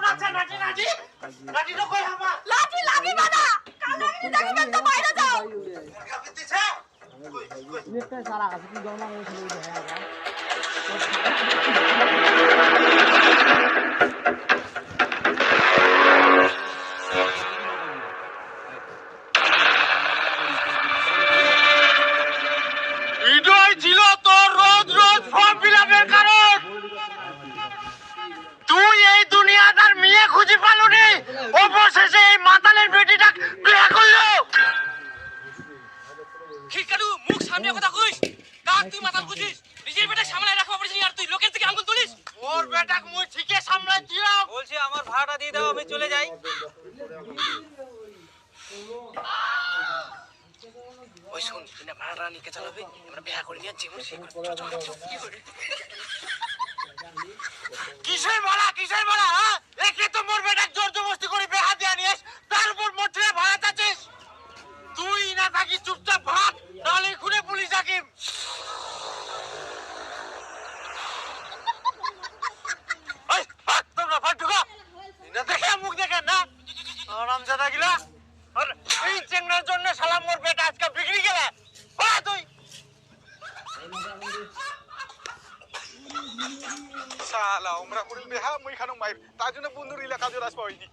আচ্ছা নাটি নাটি নাটি তো কই হামা লাঠি লাগিবা না কাল লাগি দেখবেন তো বাইরে যাও খাবি দিছে নেটটা সারা আছে কি জমা করে ছিল দেখা এটাই ছিল তোর রোজ রোজ ফর্ম ফিলাপের কারণ তুই এই দুনিয়াটার মেয়ে খুঁজে পালুনি অবশেষে এই মাতালের বেটিটা বিয়ে করলো খিকারু মুখ সামনে কথা কইস কাক তুই মাথা খুঁজিস নিজের বেটা সামনে রাখবা পারিস আর তুই লোকের থেকে আঙ্গুল তুলিস ওর বেটাকে মুই ঠিকই সামলাই দিও বলছি আমার ভাড়াটা দিয়ে দাও আমি চলে যাই ওই শুন না ভাড়া নিকে চালাবে আমরা বিয়া করে নিয়ে জীবন সেই কিসের বলা হ্যাঁ একে তো মোর বেটাকে জোর জবরদস্তি করে বিয়া দিয়ে নিয়েস তার উপর মোটরে ভাড়া চাচ্ছিস তুই না থাকি চুপচাপ ভাগ নালে খুলে পুলিশ ডাকিম এই ভাগ তোমরা ভাগ ঢুকো না দেখে মুখ দেখেন না আরামজাদা গিলা আর এই চেংড়ার জন্য শালা মোর বেটা আজকে বিগড়ি গেলে ওরা তুই শালা আমরা করিল বেহা মই খানো মাইর তার জন্য বন্ধুর এলাকা জোর আসবা হয়নি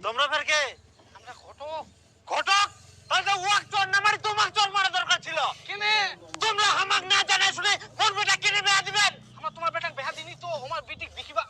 তোমরা ফের কে আমরা ঘটক তাহলে ওয়াক চোর না মারি তোমাক চোর মারা দরকার ছিল কেনে তোমরা হামাক না জানা শুনে কোন বেটা কিনে বেয়া দিবেন আমার তোমার বেটাকে বেহা দিনি তো আমার বিটিক দেখিবা